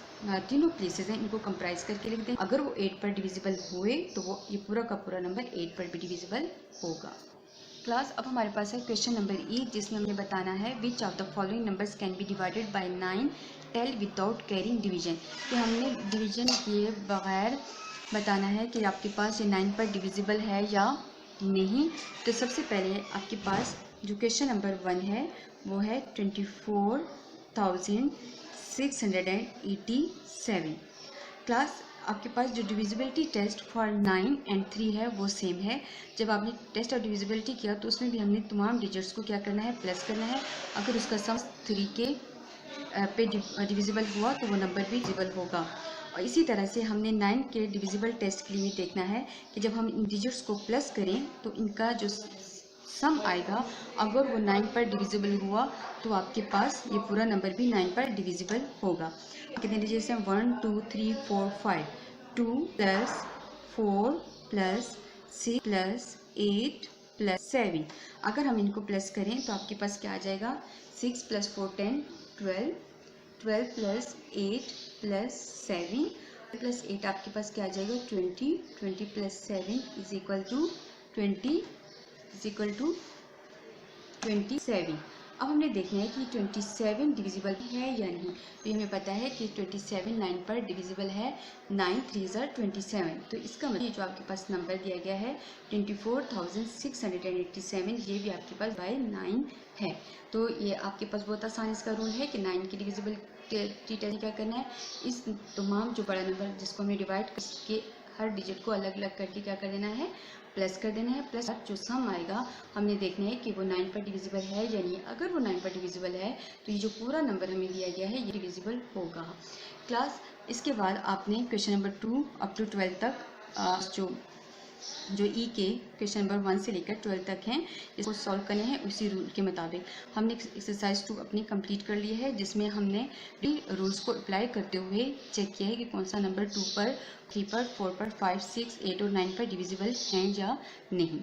तीनों प्लेसेस हैं इनको कंप्राइज करके लिख दें। अगर वो 8 पर डिविजिबल हुए तो वो ये पूरा का पूरा नंबर 8 पर भी डिविजिबल होगा। क्लास अब हमारे पास है क्वेश्चन नंबर 1, जिसमें हमने बताना है which of the following numbers can be divided by 9 tell without carrying division. कि हमने डिवीजन किए बगैर बताना है कि आपके पास ये 9 पर डिविजिबल है या नहीं। तो सबसे पहले आपके पास जो क्वेश्चन नंबर 1 है वो है 24,687। क्लास आपके पास जो डिविजिबिलिटी टेस्ट फॉर 9 and 3 है वो सेम है। जब आपने टेस्ट ऑफ डिविजिबिलिटी किया तो उसमें भी हमने तमाम डिजिट्स को क्या करना है, प्लस करना है। अगर उसका सम 3 के पे डिविजिबल हुआ तो वो नंबर भी डिविजिबल होगा। और इसी तरह से हमने 9 के डिविजिबल टेस्ट के लिए देखना है कि जब हम इन डिजिट्स को प्लस करें तो इनका जो सम आएगा, अगर वो 9 पर डिविजिबल हुआ तो आपके पास ये पूरा नंबर भी 9 पर डिविजिबल होगा। कितने डिजिट्स हैं, 1 2 3 4 5, 2 + 4 + 6 + 8 + 7। अगर हम इनको प्लस करें तो आपके पास क्या आ जाएगा, 6 + 4 10 12, 12 + 8 + 7 + 8 आपके पास क्या आ जाएगा 20, 20 + 7 = 27। अब हमने देखना है कि 27 डिविजिबल है या नहीं। तो ये हमें पता है कि 27 9 पर डिविजिबल है, 9 3 ज़र 27। तो इसका मतलब जो आपके पास नंबर दिया गया है 24,687, ये भी आपके पास बाय 9 है। तो ये आपके पास बहुत आसान इसका रूल है कि 9 की डिविजिबल टेस्ट क्या करना है, इस तमाम जो बड़ा नंबर जिसको हमने डिवाइड करके हर डिजिट को अलग अलग करके क्या कर देना है, प्लस कर देना है। प्लस जो सम आएगा हमने देखना है कि वो 9 पर डिविजिबल है या नहीं। अगर वो 9 पर डिविजिबल है तो ये जो पूरा नंबर हमें दिया गया है ये डिविजिबल होगा। क्लास इसके बाद आपने क्वेश्चन नंबर 2 अप टू 12 तक जो जो ई के क्वेश्चन नंबर 1 से लेकर 12 तक हैं, इसको सॉल्व करने हैं उसी रूल के मुताबिक। हमने एक्सरसाइज 2 अपनी कंप्लीट कर ली है, जिसमें हमने रूल्स को अप्लाई करते हुए चेक किया है कि कौन सा नंबर 2 पर, 3 पर, 4 पर, 5, 6, 8 और 9 पर डिविजिबल हैं या नहीं।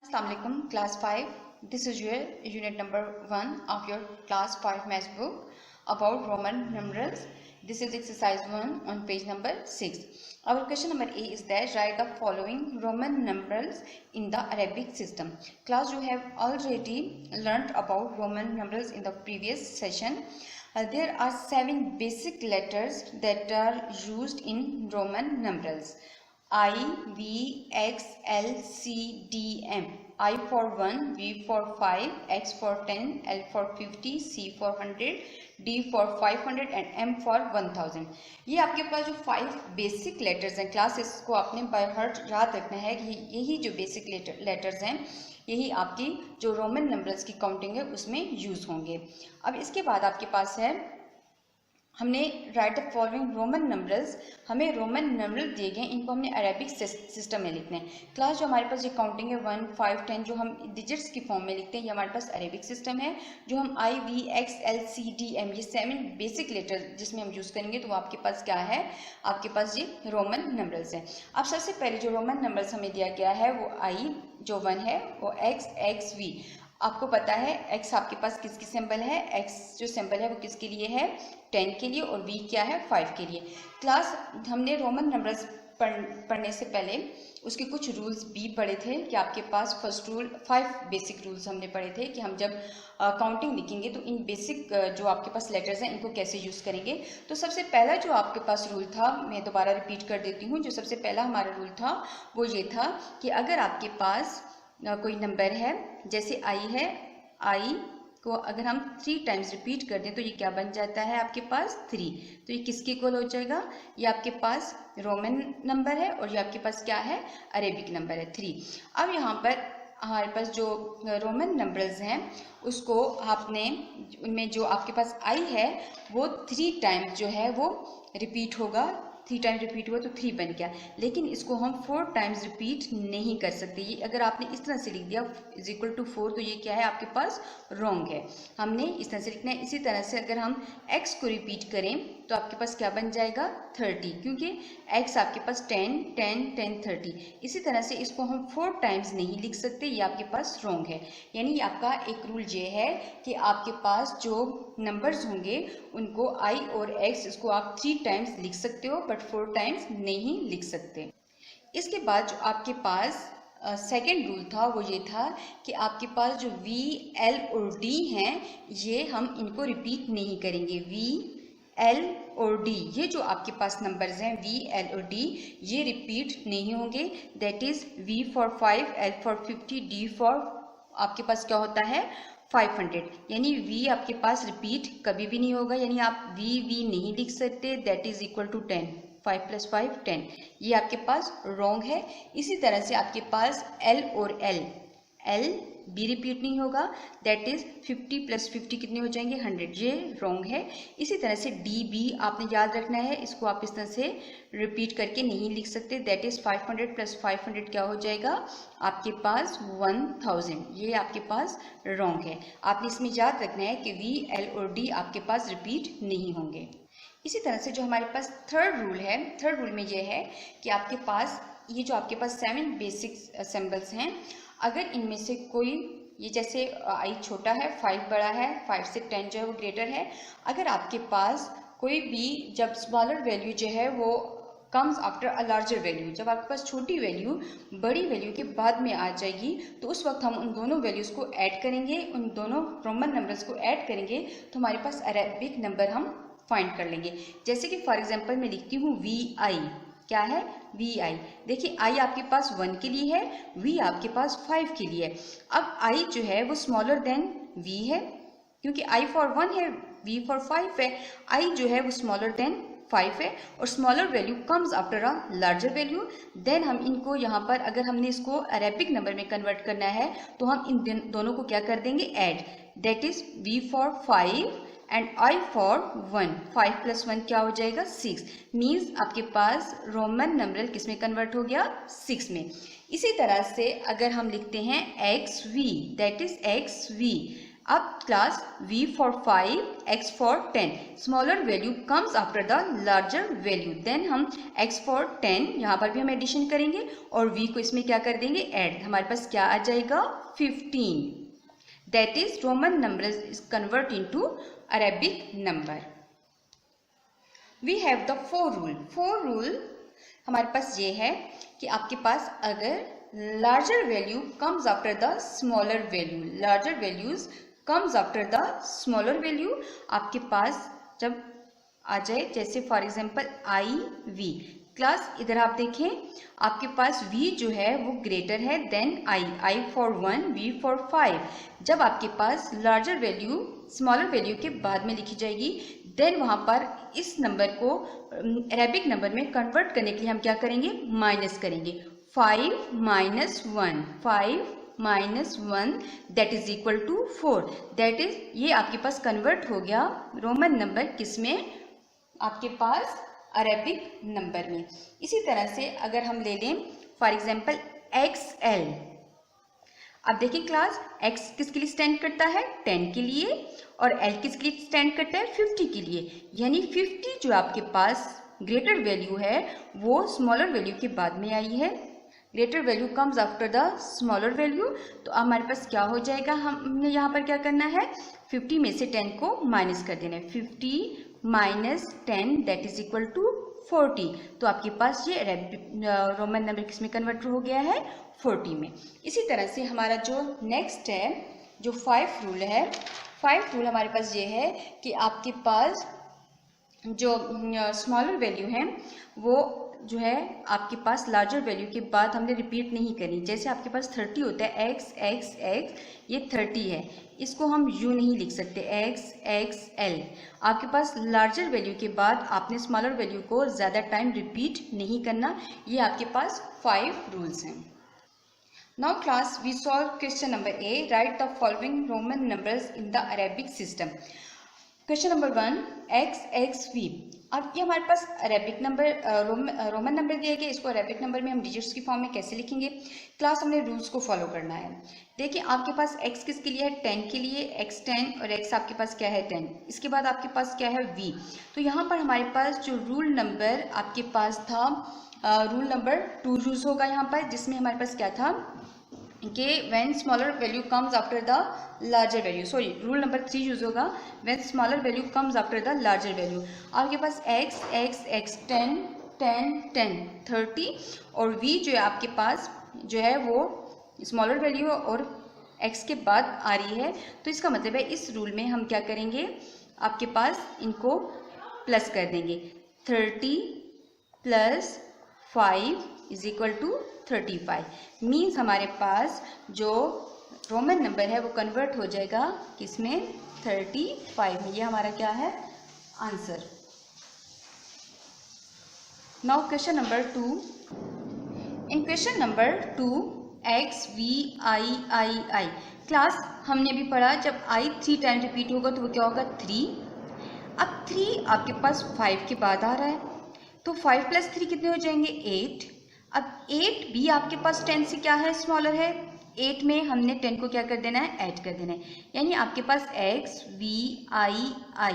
Assalamualaikum, class 5. This is your unit number 1 of your class 5 maths book about Roman numerals. This is exercise 1 on page number 6. Our question number A is that write the following Roman numerals in the Arabic system. Class, you have already learnt about Roman numerals in the previous session. There are 7 basic letters that are used in Roman numerals. I, V, X, L, C, D, M. I for 1, V for 5, X for 10, L for 50, C for 100, D for 500 and M for 1000. ये आपके पास जो 5 basic letters हैं, class इसको आपने by heart याद रखना है कि यही जो बेसिक लेटर्स हैं, यही आपकी जो रोमन नंबर्स की काउंटिंग है उसमें यूज़ होंगे। अब इसके बाद आपके पास है, हमने right the following Roman numbers, हमें रोमन नंबर दिए गए, इनको हमने अरेबिक सिस्टम में लिखना है। क्लास, जो हमारे पास ये काउंटिंग है 1, 5, 10 जो हम डिजिट्स की फॉर्म में लिखते हैं, ये हमारे पास अरेबिक सिस्टम है। जो हम I, V, X, L, C, D, M, ये 7 बेसिक लेटर जिसमें हम यूज़ करेंगे, तो वो आपके पास क्या है, आपके पास ये रोमन नंबर्स हैं। अब सबसे पहले जो रोमन नंबर्स हमें दिया गया है वो I जो 1 है, वो X, V। आपको पता है x आपके पास किसकी सिंबल है, x जो सिंबल है वो किसके लिए है, 10 के लिए, और v क्या है, 5 के लिए। क्लास, हमने रोमन नंबर्स पढ़ने से पहले उसके कुछ रूल्स भी पढ़े थे कि आपके पास फर्स्ट रूल 5 बेसिक रूल्स हमने पढ़े थे कि हम जब काउंटिंग लिखेंगे तो इन बेसिक जो आपके पास लेटर्स हैं इनको कैसे यूज़ करेंगे। तो सबसे पहला जो आपके पास रूल था, मैं दोबारा रिपीट कर देती हूँ, जो सबसे पहला हमारा रूल था वो ये था कि अगर आपके पास कोई नंबर है, जैसे I है, I को अगर हम 3 टाइम्स रिपीट कर दें तो ये क्या बन जाता है आपके पास 3। तो ये किसके इक्वल हो जाएगा, ये आपके पास रोमन नंबर है और ये आपके पास क्या है, अरेबिक नंबर है 3। अब यहाँ पर हमारे पास जो रोमन नंबर्स हैं उसको आपने, उनमें जो आपके पास I है वो 3 टाइम्स जो है वो रिपीट होगा, 3 टाइम्स रिपीट हुआ तो 3 बन गया, लेकिन इसको हम 4 टाइम्स रिपीट नहीं कर सकते। ये अगर आपने इस तरह से लिख दिया इज इक्वल टू 4 तो ये क्या है आपके पास रॉन्ग है, हमने इस तरह से लिखना है। इसी तरह से अगर हम x को रिपीट करें तो आपके पास क्या बन जाएगा 30, क्योंकि x आपके पास 10, 10, 10, 30। इसी तरह से इसको हम 4 टाइम्स नहीं लिख सकते, ये आपके पास रॉन्ग है। यानी आपका एक रूल ये है कि आपके पास जो नंबर्स होंगे उनको I और X इसको आप 3 टाइम्स लिख सकते हो बट 4 टाइम्स नहीं लिख सकते। इसके बाद जो आपके पास सेकेंड रूल था वो ये था कि आपके पास जो V, L और D हैं ये हम इनको रिपीट नहीं करेंगे। V, L और D ये जो आपके पास नंबर्स हैं V, L और D ये रिपीट नहीं होंगे। That is V for 5, L for 50, D for आपके पास क्या होता है 500। यानी V आपके पास रिपीट कभी भी नहीं होगा, यानी आप V नहीं लिख सकते। दैट इज इक्वल टू 10, 5 + 5 10, ये आपके पास रॉन्ग है। इसी तरह से आपके पास L और L बी रिपीट नहीं होगा, दैट इज 50 + 50 कितने हो जाएंगे 100, ये रॉन्ग है। इसी तरह से डी बी आपने याद रखना है, इसको आप इस तरह से रिपीट करके नहीं लिख सकते, दैट इज 500 + 500 क्या हो जाएगा आपके पास 1000, ये आपके पास रॉन्ग है। आपने इसमें याद रखना है कि वी, एल और डी आपके पास रिपीट नहीं होंगे। इसी तरह से जो हमारे पास थर्ड रूल है, थर्ड रूल में ये है कि आपके पास ये जो आपके पास 7 बेसिक सिंबल्स हैं, अगर इनमें से कोई, ये जैसे आई छोटा है 5 बड़ा है, 5 से 10 जो है वो ग्रेटर है, अगर आपके पास कोई भी जब स्मॉलर वैल्यू जो है वो comes after a larger value, जब आपके पास छोटी वैल्यू बड़ी वैल्यू के बाद में आ जाएगी तो उस वक्त हम उन दोनों वैल्यूज को ऐड करेंगे, उन दोनों रोमन नंबर्स को ऐड करेंगे तो हमारे पास अरेबिक नंबर हम फाइंड कर लेंगे। जैसे कि फॉर एग्जांपल मैं लिखती हूँ वी आई, क्या है वी आई, देखिए आई आपके पास 1 के लिए है, वी आपके पास 5 के लिए है। अब आई जो है वो स्मॉलर देन वी है, क्योंकि आई फॉर 1 है, वी फॉर 5 है, आई जो है वो स्मॉलर देन 5 है और smaller value comes after a larger value. Then हम इनको यहाँ पर अगर हमने इसको अरेबिक नंबर में कन्वर्ट करना है तो हम इन दोनों को क्या कर देंगे add, that is V for 5 and I for 1, 5 + 1 क्या हो जाएगा 6, मीन्स आपके पास रोमन नंबरल किस में कन्वर्ट हो गया 6 में। इसी तरह से अगर हम लिखते हैं X V, that is X V, अब class v for 5, x for 10, smaller value comes after the larger value, then हम x फॉर 10 यहाँ पर भी हम एडिशन करेंगे और v को इसमें क्या कर देंगे ऐड, हमारे पास क्या आ जाएगा 15, that is Roman number is convert into Arabic number. We have the 4 rule, 4 rule हमारे पास ये है कि आपके पास अगर larger value comes after the smaller value, larger values comes after the smaller value, आपके पास जब आ जाए, जैसे for example I V, class इधर आप देखें आपके पास v जो है वो ग्रेटर है than i for 1, v for 5, जब आपके पास लार्जर वैल्यू स्मॉलर वैल्यू के बाद में लिखी जाएगी देन वहाँ पर इस नंबर को अरेबिक नंबर में कन्वर्ट करने के लिए हम क्या करेंगे माइनस करेंगे, 5 - 1, 5 - 1 that is equal to 4, that is ये आपके पास कन्वर्ट हो गया रोमन नंबर किस में आपके पास अरेबिक नंबर में। इसी तरह से अगर हम ले लें फॉर एग्जांपल XL, अब देखिए क्लास x किसके लिए स्टैंड करता है 10 के लिए और L किसके लिए स्टैंड करता है 50 के लिए, यानी 50 जो आपके पास ग्रेटर वैल्यू है वो स्मॉलर वैल्यू के बाद में आई है, greater value comes after the smaller value, तो हमारे पास क्या हो जाएगा, हमने यहाँ पर क्या करना है 50 में से 10 को माइनस कर देना है, 50 - 10 दैट इज इक्वल टू 40, तो आपके पास ये रोमन नंबर किस में कन्वर्ट हो गया है 40 में। इसी तरह से हमारा जो नेक्स्ट है जो 5 रूल है, 5 रूल हमारे पास ये है कि आपके पास जो स्मॉलर वैल्यू है वो जो है आपके पास लार्जर वैल्यू के बाद हमने रिपीट नहीं करनी, जैसे आपके पास 30 होता है x ये 30 है, इसको हम यू नहीं लिख सकते XL, आपके पास लार्जर वैल्यू के बाद आपने स्मॉलर वैल्यू को ज़्यादा टाइम रिपीट नहीं करना, ये आपके पास 5 रूल्स हैं। Now class we solve question number A, write the following Roman numbers in the Arabic system. Question number 1 XXV, अब ये हमारे पास अरेबिक नंबर रोमन नंबर दिया गया, इसको अरेबिक नंबर में हम डिजिट्स की फॉर्म में कैसे लिखेंगे, क्लास हमने रूल्स को फॉलो करना है। देखिए आपके पास x किसके लिए है 10 के लिए, x 10 और x आपके पास क्या है 10, इसके बाद आपके पास क्या है v, तो यहाँ पर हमारे पास जो रूल नंबर आपके पास था रूल नंबर 2 यूज होगा यहाँ पर, जिसमें हमारे पास क्या था कि when smaller value comes after the larger value, sorry rule number 3 use होगा when smaller value comes after the larger value. आपके पास x 10 10 10 30 और v जो है आपके पास जो है वो स्मॉलर वैल्यू और x के बाद आ रही है, तो इसका मतलब है इस रूल में हम क्या करेंगे आपके पास इनको प्लस कर देंगे, 30 + 5 इज इक्वल टू 35, मीन्स हमारे पास जो रोमन नंबर है वो कन्वर्ट हो जाएगा किसमें 35 में, ये हमारा क्या है आंसर। नाउ क्वेश्चन नंबर 2, इन क्वेश्चन नंबर 2 XVII, क्लास हमने भी पढ़ा जब I 3 टाइम रिपीट होगा तो वो क्या होगा 3। अब 3 आपके पास 5 के बाद आ रहा है तो 5 प्लस 3 कितने हो जाएंगे 8। अब 8 भी आपके पास 10 से क्या है स्मॉलर है, 8 में हमने 10 को क्या कर देना है ऐड कर देना है, यानी आपके पास x v i,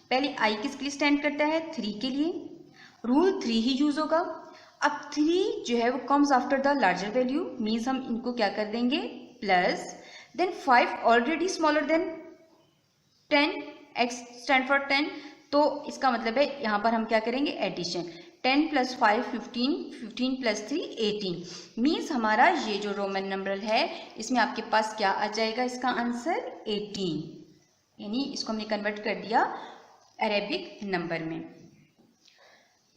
पहले i किसके लिए स्टैंड करता है 3 के लिए, रूल 3 ही यूज होगा। अब 3 जो है वो comes after the larger value, means हम इनको क्या कर देंगे plus, then 5 already smaller than 10, x stand for 10, तो इसका मतलब है यहाँ पर हम क्या करेंगे एडिशन, 10 प्लस 5 15, 15 प्लस 3 18, मीन्स हमारा ये जो रोमन नंबर है इसमें आपके पास क्या आ जाएगा, इसका आंसर 18, यानी इसको हमने कन्वर्ट कर दिया अरेबिक नंबर में।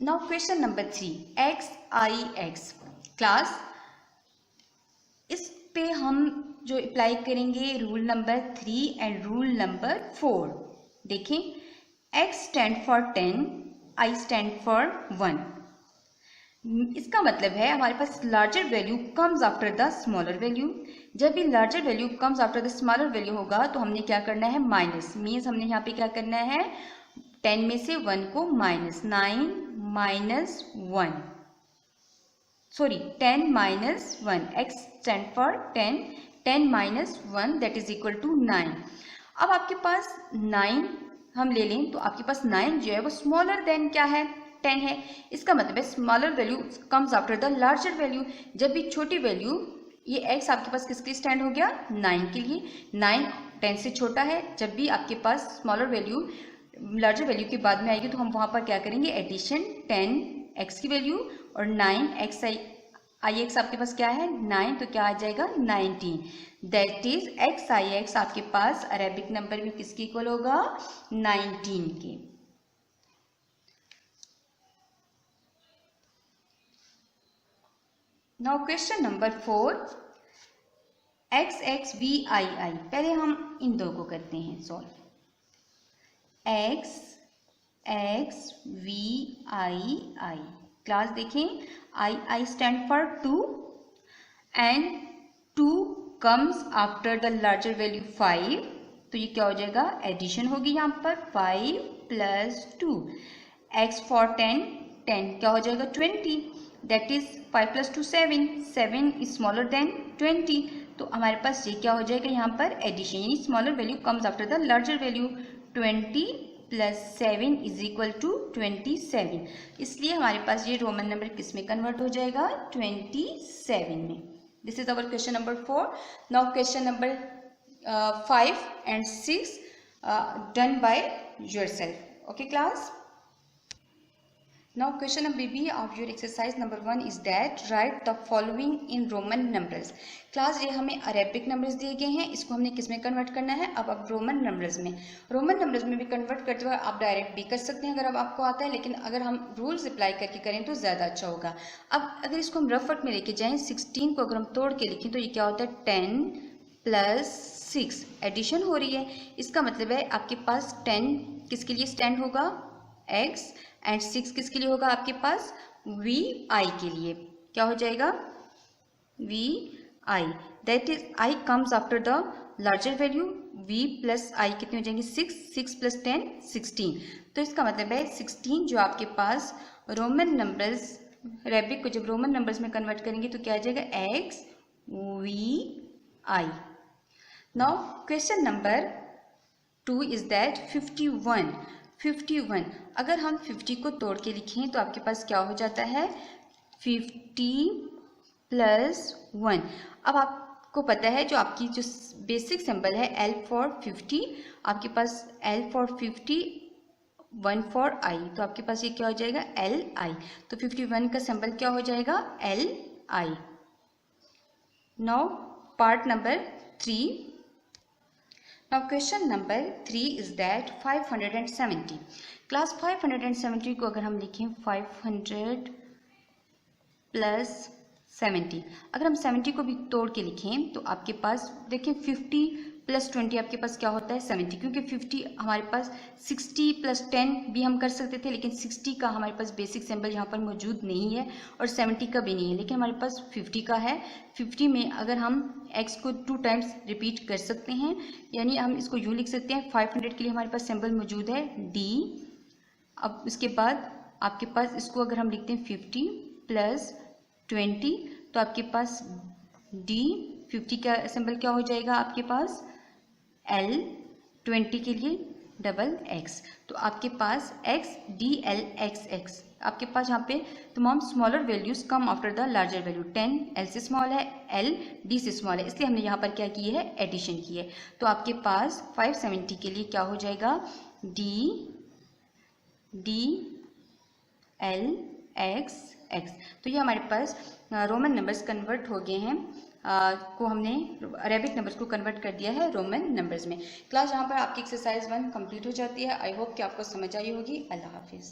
Now question number 3 x I x, class इस पे हम जो अप्लाई करेंगे rule number 3 and rule number 4। देखें x stand for 10, I stand for 1, इसका मतलब है हमारे पास larger value comes after the smaller value. जब भी larger value comes after the smaller value होगा तो हमने क्या करना है माइनस, मीन्स हमने यहाँ पे क्या करना है 10 में से 1 को minus, 9 minus 1, sorry 10 minus 1, x stand for 10, 10 minus 1 that is equal to 9। अब आपके पास 9 हम ले लें तो आपके पास 9 जो है वो स्मॉलर देन क्या है 10 है, इसका मतलब है smaller value comes after the larger value. जब भी छोटी वैल्यू, ये x आपके पास किसके स्टैंड हो गया 9 के लिए, 9 10 से छोटा है, जब भी आपके पास स्मॉलर वैल्यू लार्जर वैल्यू के बाद में आएगी तो हम वहाँ पर क्या करेंगे एडिशन, 10 x की वैल्यू और 9 x I x आपके पास क्या है 9, तो क्या आ जाएगा 19, that is x I x आपके पास अरेबिक नंबर में किसके इक्वल होगा 19 के। Now question number 4 x x v I I, पहले हम इन दो को करते हैं solve, x x v I, class देखें I stand for 2 and 2 comes after the larger value 5, तो ये क्या हो जाएगा एडिशन होगी यहाँ पर 5 प्लस 2, x फॉर 10, 10 क्या हो जाएगा 20, that is 5 plus 2 7, 7 is smaller than 20, तो हमारे पास ये क्या हो जाएगा यहाँ पर एडिशन, यानी smaller value comes after the larger value, 20 plus 7 is equal to 27, इसलिए हमारे पास ये रोमन नंबर किस में कन्वर्ट हो जाएगा 27 में। This is our question number 4। Now question number 5 and 6 done by yourself. Okay class, now question number B of your exercise number 1 is that write the following in Roman numbers। Class ये हमें Arabic numbers दिए गए हैं, इसको हमने किस में convert करना है अब रोमन नंबर्स में। रोमन नंबर्स में भी कन्वर्ट करते हुए आप डायरेक्ट भी कर सकते हैं अगर अब आपको आता है, लेकिन अगर हम रूल्स अप्लाई करके करें तो ज़्यादा अच्छा होगा। अब अगर इसको हम रफ वर्क में लेके जाएँ, 16 को अगर हम तोड़ के लिखें तो ये क्या होता है 10 प्लस 6, एडिशन हो रही है, इसका मतलब है आपके पास 10 किसके लिए स्टैंड होगा x एंड 6 किसके लिए होगा आपके पास v I के लिए, क्या हो जाएगा v I, that is I comes after the larger value, v plus I कितने हो जाएंगे 6, 6 प्लस 10 16, तो इसका मतलब है 16 जो आपके पास रोमन नंबर्स अरेबिक को जब रोमन नंबर्स में कन्वर्ट करेंगे तो क्या आ जाएगा x v I। Now question number 2 is that 51, अगर हम 50 को तोड़ के लिखें तो आपके पास क्या हो जाता है 50 प्लस 1। अब आपको पता है जो आपकी जो बेसिक सिंबल है L फॉर 50, आपके पास L फॉर 50 1 फॉर I, तो आपके पास ये क्या हो जाएगा L I, तो 51 का सिंबल क्या हो जाएगा L I। Now part number 3। Now question number 3 is that 570, class 570 को अगर हम लिखें 500 प्लस 70, अगर हम 70 को भी तोड़ के लिखें तो आपके पास देखें 50 प्लस 20 आपके पास क्या होता है 70, क्योंकि 50 हमारे पास 60 प्लस 10 भी हम कर सकते थे, लेकिन 60 का हमारे पास बेसिक सिंबल यहाँ पर मौजूद नहीं है और 70 का भी नहीं है, लेकिन हमारे पास 50 का है। 50 में अगर हम x को 2 टाइम्स रिपीट कर सकते हैं, यानी हम इसको यूँ लिख सकते हैं 500 के लिए हमारे पास सिंबल मौजूद है d। अब उसके बाद आपके पास इसको अगर हम लिखते हैं 50 प्लस 20 तो आपके पास d, 50 का सिंबल क्या हो जाएगा आपके पास L, 20 के लिए डबल x, तो आपके पास x d l x x। आपके पास यहाँ पे तमाम smaller values come after the larger value. 10 L से स्मॉल है, L D से स्मॉल है, इसलिए हमने यहाँ पर क्या की है एडिशन की है। तो आपके पास 570 के लिए क्या हो जाएगा d l x x। तो ये हमारे पास रोमन नंबर्स कन्वर्ट हो गए हैं, को हमने अरेबिक नंबर्स को कन्वर्ट कर दिया है रोमन नंबर्स में। क्लास यहाँ पर आपकी एक्सरसाइज 1 कंप्लीट हो जाती है। आई होप कि आपको समझ आई होगी। अल्लाह हाफिज़।